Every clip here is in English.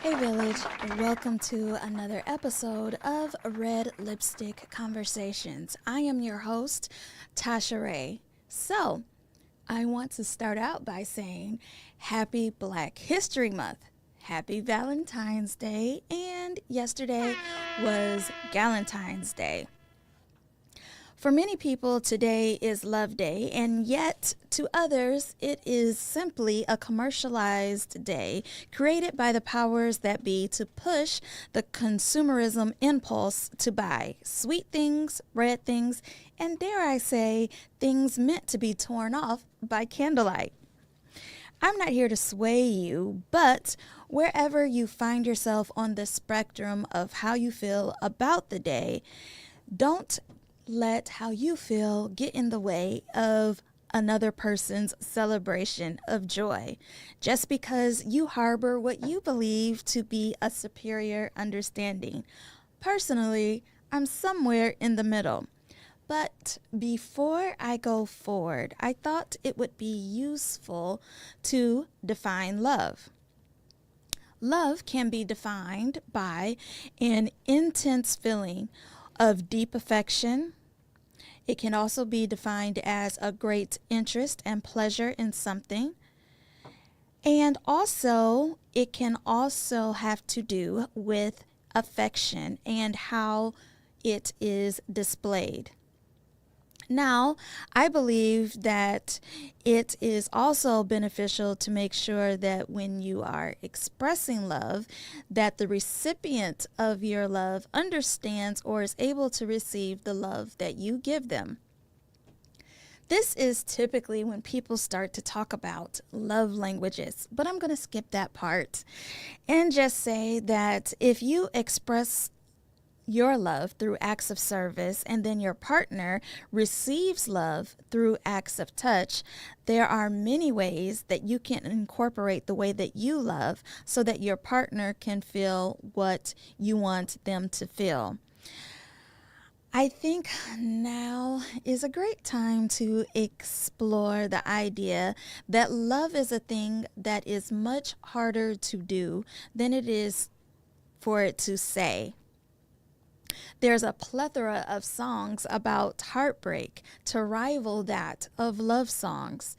Hey Village, welcome to another episode of Red Lipstick Conversations. I am your host, Tasha Ray. So, I want to start out by saying Happy Black History Month, Happy Valentine's Day, and yesterday was Galentine's Day. For many people, today is Love Day, and yet to others, it is simply a commercialized day created by the powers that be to push the consumerism impulse to buy sweet things, red things, and dare I say, things meant to be torn off by candlelight. I'm not here to sway you, but wherever you find yourself on the spectrum of how you feel about the day, don't let how you feel get in the way of another person's celebration of joy just because you harbor what you believe to be a superior understanding. Personally, I'm somewhere in the middle. But before I go forward, I thought it would be useful to define love. Love can be defined by an intense feeling of deep affection. It can also be defined as a great interest and pleasure in something. And also, it can also have to do with affection and how it is displayed. Now, I believe that it is also beneficial to make sure that when you are expressing love, that the recipient of your love understands or is able to receive the love that you give them. This is typically when people start to talk about love languages, but I'm going to skip that part and just say that if you express your love through acts of service and then your partner receives love through acts of touch, there are many ways that you can incorporate the way that you love so that your partner can feel what you want them to feel. I think now is a great time to explore the idea that love is a thing that is much harder to do than it is for it to say. There's a plethora of songs about heartbreak to rival that of love songs.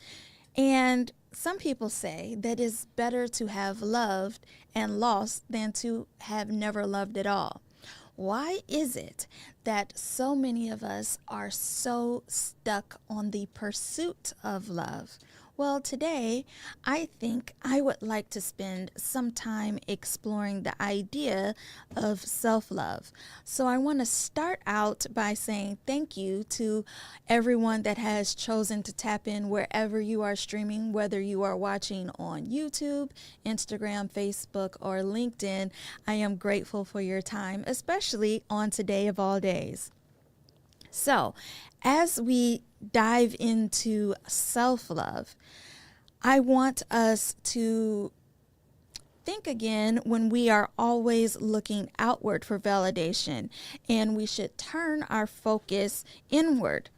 And some people say that it's better to have loved and lost than to have never loved at all. Why is it that so many of us are so stuck on the pursuit of love? Well, today, I think I would like to spend some time exploring the idea of self-love. So I want to start out by saying thank you to everyone that has chosen to tap in wherever you are streaming, whether you are watching on YouTube, Instagram, Facebook, or LinkedIn. I am grateful for your time, especially on today of all days. So, as we dive into self-love, I want us to think again when we are always looking outward for validation, and we should turn our focus inward.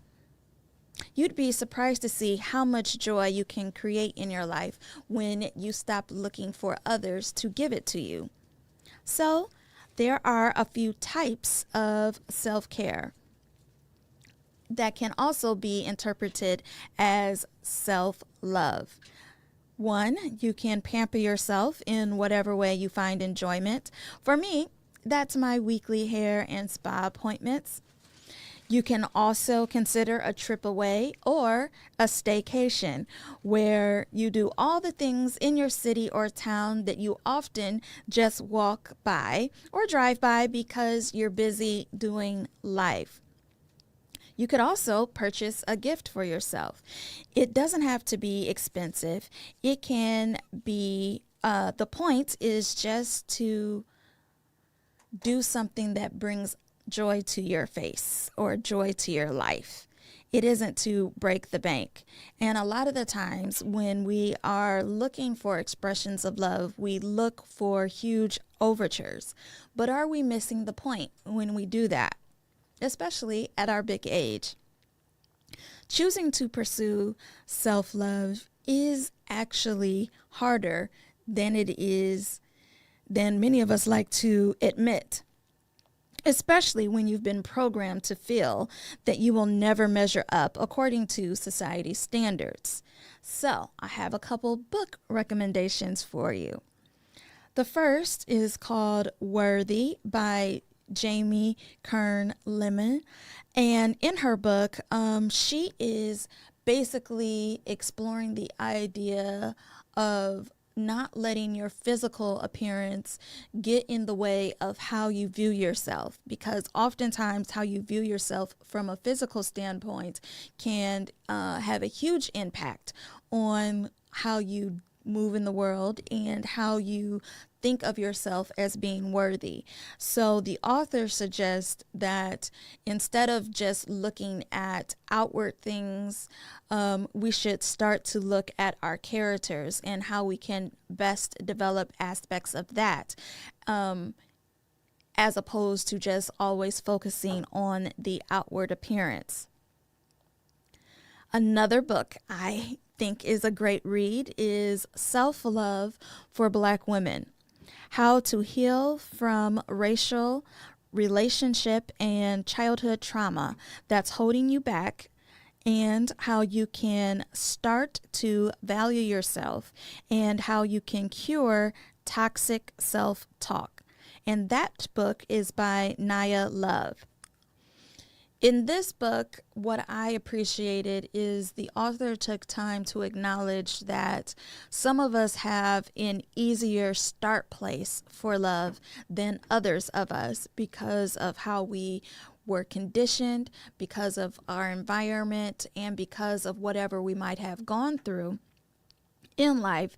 You'd be surprised to see how much joy you can create in your life when you stop looking for others to give it to you. So, there are a few types of self-care that can also be interpreted as self-love. One, you can pamper yourself in whatever way you find enjoyment. For me, that's my weekly hair and spa appointments. You can also consider a trip away or a staycation where you do all the things in your city or town that you often just walk by or drive by because you're busy doing life. You could also purchase a gift for yourself. It doesn't have to be expensive. It can be, the point is just to do something that brings joy to your face or joy to your life. It isn't to break the bank. And a lot of the times when we are looking for expressions of love, we look for huge overtures. But are we missing the point when we do that? Especially at our big age. Choosing to pursue self-love is actually harder than it is than many of us like to admit, especially when you've been programmed to feel that you will never measure up according to society's standards. So, I have a couple book recommendations for you. The first is called Worthy by Jamie Kern Lemon. And in her book, she is basically exploring the idea of not letting your physical appearance get in the way of how you view yourself, because oftentimes how you view yourself from a physical standpoint can have a huge impact on how you move in the world and how you think of yourself as being worthy. So the author suggests that instead of just looking at outward things, we should start to look at our characters and how we can best develop aspects of that, as opposed to just always focusing on the outward appearance. Another book I think is a great read is Self-Love for Black Women: How to Heal from Racial, Relationship, and Childhood Trauma That's Holding You Back, and how you can start to value yourself and how you can cure toxic self-talk. And that book is by Naya Love. In this book, what I appreciated is the author took time to acknowledge that some of us have an easier start place for love than others of us because of how we were conditioned, because of our environment, and because of whatever we might have gone through in life.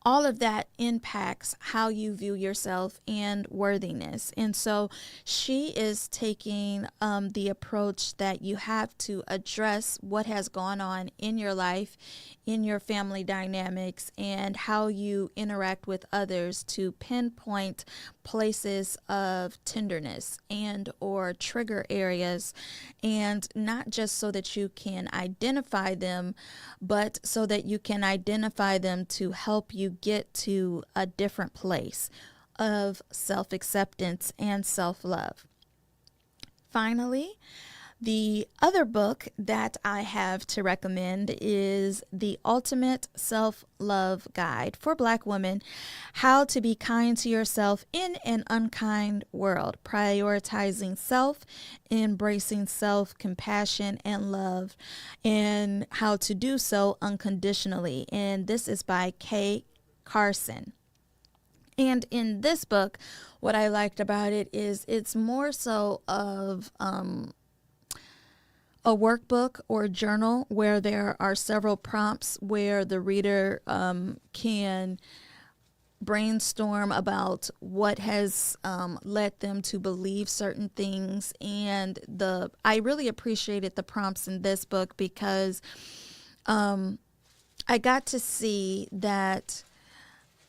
All of that impacts how you view yourself and worthiness. And so she is taking the approach that you have to address what has gone on in your life, in your family dynamics, and how you interact with others to pinpoint places of tenderness and or trigger areas, and not just so that you can identify them, but so that you can identify them to help you get to a different place of self-acceptance and self-love. Finally, the other book that I have to recommend is The Ultimate Self-Love Guide for Black Women: How to Be Kind to Yourself in an Unkind World, Prioritizing Self, Embracing Self-Compassion and Love, and How to Do So Unconditionally. And this is by Kay Carson. And in this book, what I liked about it is it's more so of a workbook or journal where there are several prompts where the reader can brainstorm about what has led them to believe certain things. And I really appreciated the prompts in this book because I got to see that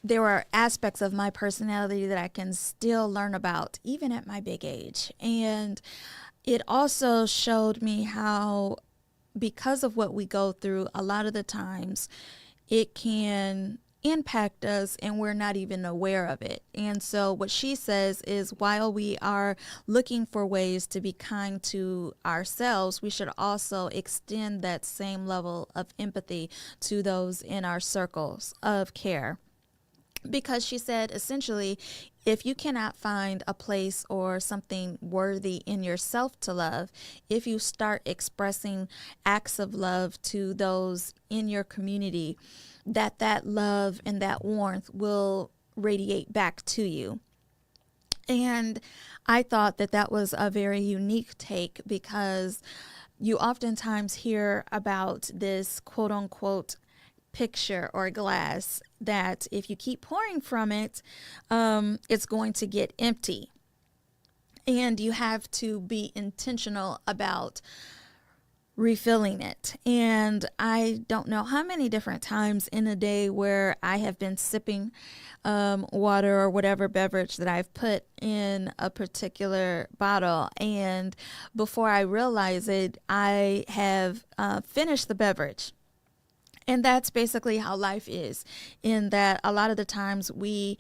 there are aspects of my personality that I can still learn about, even at my big age. And it also showed me how, because of what we go through, a lot of the times it can impact us and we're not even aware of it. And so what she says is, while we are looking for ways to be kind to ourselves, we should also extend that same level of empathy to those in our circles of care. Because she said, essentially, if you cannot find a place or something worthy in yourself to love, if you start expressing acts of love to those in your community, that love and that warmth will radiate back to you. And I thought that was a very unique take, because you oftentimes hear about this quote unquote picture or glass that if you keep pouring from it, it's going to get empty. And you have to be intentional about refilling it. And I don't know how many different times in a day where I have been sipping water or whatever beverage that I've put in a particular bottle, and before I realize it, I have finished the beverage. And that's basically how life is, in that a lot of the times we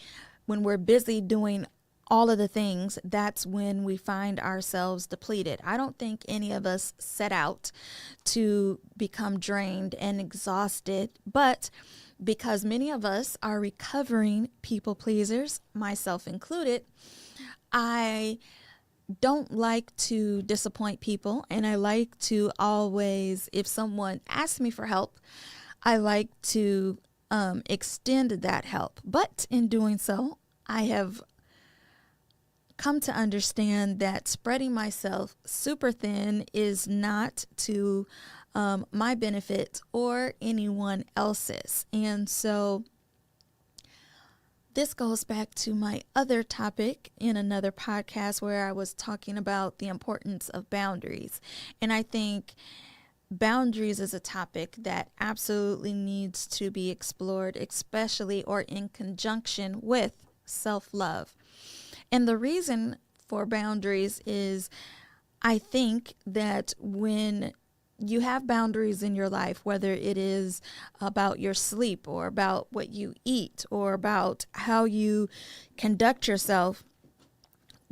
when we're busy doing all of the things, that's when we find ourselves depleted. I don't think any of us set out to become drained and exhausted, but because many of us are recovering people pleasers, myself included, I don't like to disappoint people, and I like to always, if someone asks me for help, I like to extend that help. But in doing so, I have come to understand that spreading myself super thin is not to my benefit or anyone else's. And so this goes back to my other topic in another podcast where I was talking about the importance of boundaries. And I think boundaries is a topic that absolutely needs to be explored, especially or in conjunction with self-love. And the reason for boundaries is I think that when you have boundaries in your life, whether it is about your sleep or about what you eat or about how you conduct yourself,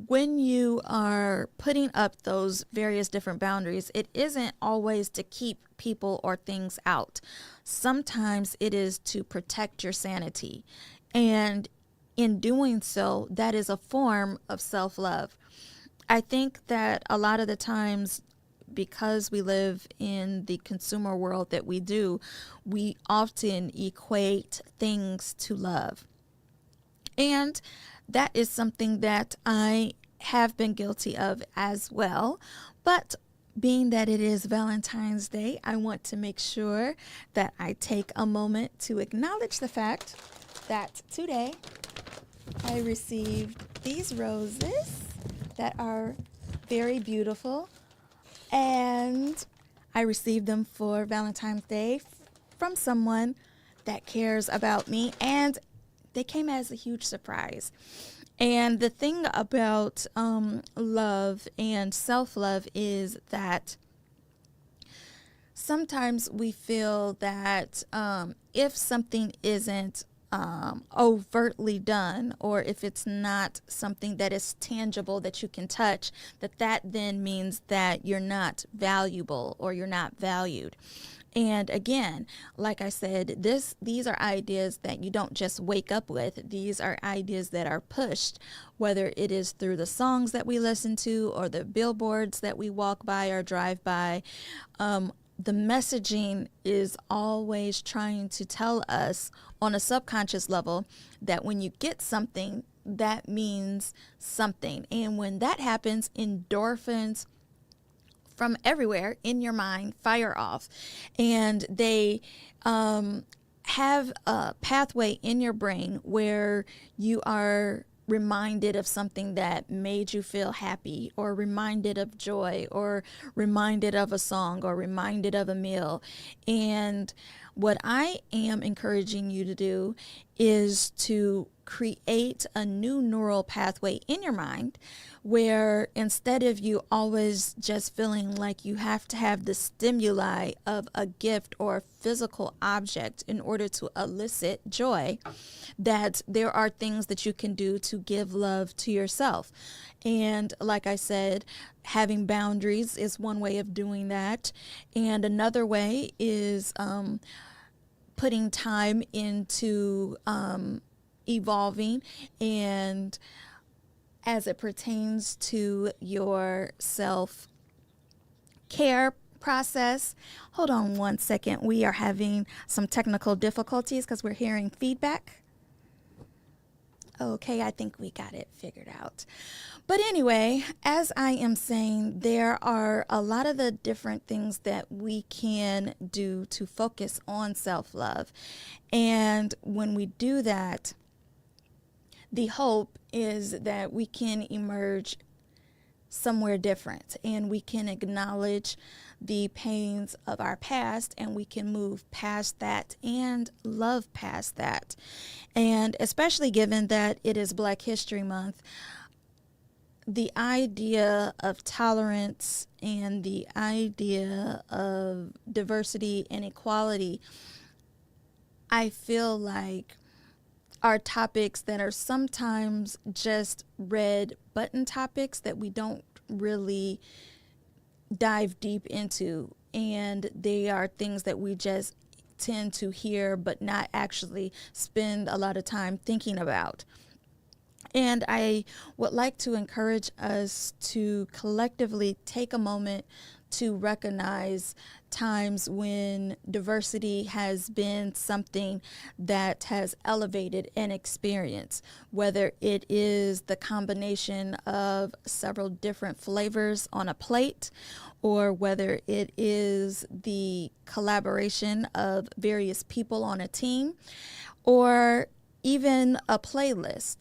when you are putting up those various different boundaries, it isn't always to keep people or things out. Sometimes it is to protect your sanity. And in doing so, that is a form of self-love. I think that a lot of the times, because we live in the consumer world that we do, we often equate things to love. And that is something that I have been guilty of as well. But being that it is Valentine's Day, I want to make sure that I take a moment to acknowledge the fact that today I received these roses that are very beautiful, and I received them for Valentine's Day from someone that cares about me, and they came as a huge surprise. And the thing about love and self-love is that sometimes we feel that if something isn't overtly done, or if it's not something that is tangible that you can touch, that then means that you're not valuable or you're not valued. And again, like I said, these are ideas that you don't just wake up with. These are ideas that are pushed, whether it is through the songs that we listen to or the billboards that we walk by or drive by. The messaging is always trying to tell us on a subconscious level that when you get something, that means something. And when that happens, endorphins from everywhere in your mind fire off, and they have a pathway in your brain where you are reminded of something that made you feel happy, or reminded of joy, or reminded of a song, or reminded of a meal. And what I am encouraging you to do is to create a new neural pathway in your mind where, instead of you always just feeling like you have to have the stimuli of a gift or a physical object in order to elicit joy, that there are things that you can do to give love to yourself. And like I said, having boundaries is one way of doing that. And another way is putting time into evolving, and as it pertains to your self-care process. Hold on one second. We are having some technical difficulties because we're hearing feedback. Okay, I think we got it figured out. But anyway, as I am saying, there are a lot of the different things that we can do to focus on self-love. And when we do that, the hope is that we can emerge somewhere different, and we can acknowledge the pains of our past, and we can move past that and love past that. And especially given that it is Black History Month, the idea of tolerance and the idea of diversity and equality, I feel like are topics that are sometimes just red button topics that we don't really dive deep into. And they are things that we just tend to hear but not actually spend a lot of time thinking about. And I would like to encourage us to collectively take a moment to recognize times when diversity has been something that has elevated an experience, whether it is the combination of several different flavors on a plate, or whether it is the collaboration of various people on a team, or even a playlist.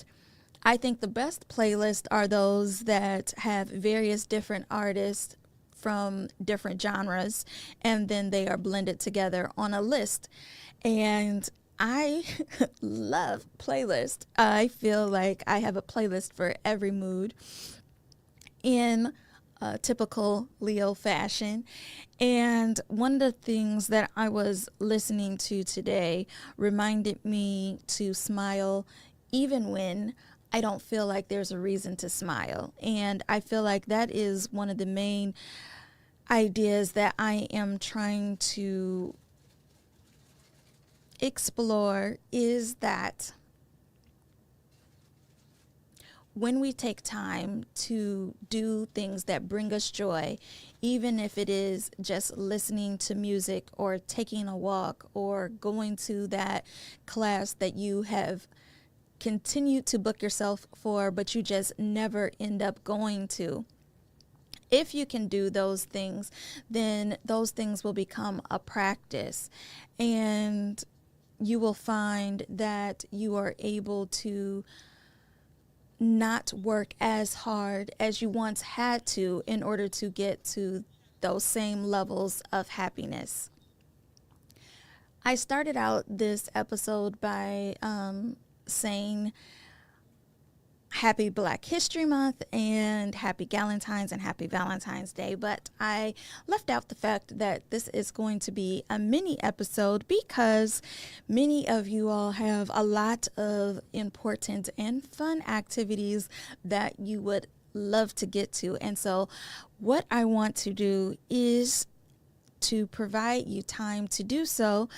I think the best playlists are those that have various different artists from different genres, and then they are blended together on a list. And I love playlists. I feel like I have a playlist for every mood in typical Leo fashion. And one of the things that I was listening to today reminded me to smile even when I don't feel like there's a reason to smile. And I feel like that is one of the main ideas that I am trying to explore, is that when we take time to do things that bring us joy, even if it is just listening to music or taking a walk or going to that class that you have continue to book yourself for, but you just never end up going to. If you can do those things, then those things will become a practice, and you will find that you are able to not work as hard as you once had to in order to get to those same levels of happiness. I started out this episode by saying happy Black History Month and happy Galentine's and happy Valentine's Day, but I left out the fact that this is going to be a mini episode because many of you all have a lot of important and fun activities that you would love to get to. And so what I want to do is to provide you time to do so,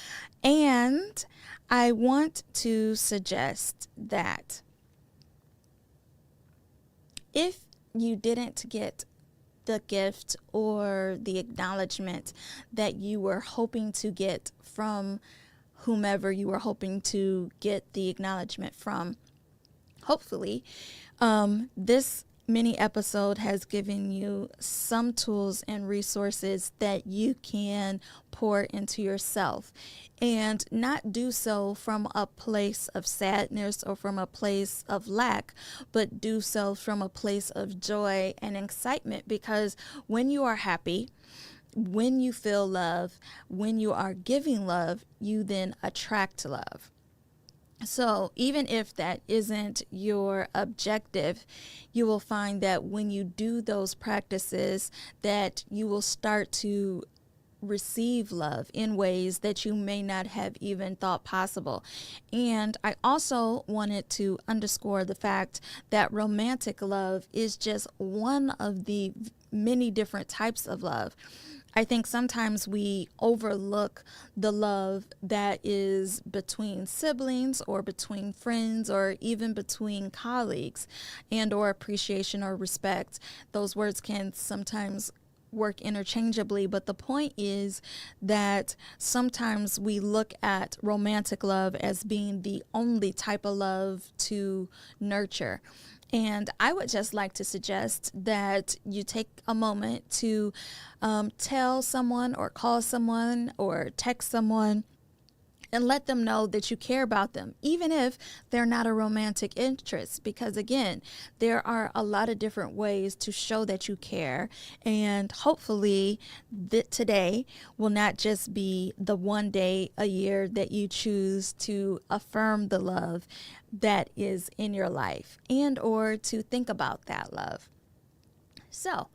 and I want to suggest that if you didn't get the gift or the acknowledgement that you were hoping to get from whomever you were hoping to get the acknowledgement from, hopefully, this mini episode has given you some tools and resources that you can pour into yourself, and not do so from a place of sadness or from a place of lack, but do so from a place of joy and excitement. Because when you are happy, when you feel love, when you are giving love, you then attract love. So even if that isn't your objective, you will find that when you do those practices, that you will start to receive love in ways that you may not have even thought possible. And I also wanted to underscore the fact that romantic love is just one of the many different types of love. I think sometimes we overlook the love that is between siblings or between friends or even between colleagues, and or appreciation or respect. Those words can sometimes work interchangeably, but the point is that sometimes we look at romantic love as being the only type of love to nurture. And I would just like to suggest that you take a moment to tell someone or call someone or text someone and let them know that you care about them, even if they're not a romantic interest. Because again, there are a lot of different ways to show that you care. And hopefully today will not just be the one day a year that you choose to affirm the love that is in your life and or to think about that love. So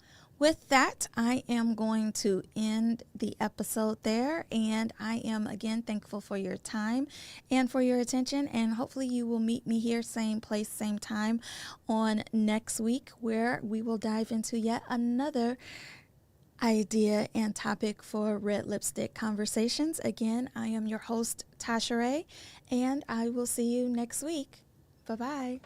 with that, I am going to end the episode there. And I am again thankful for your time and for your attention. And hopefully you will meet me here, same place, same time on next week, where we will dive into yet another idea and topic for Red Lipstick Conversations. Again, I am your host, Tasha Ray, and I will see you next week. Bye-bye.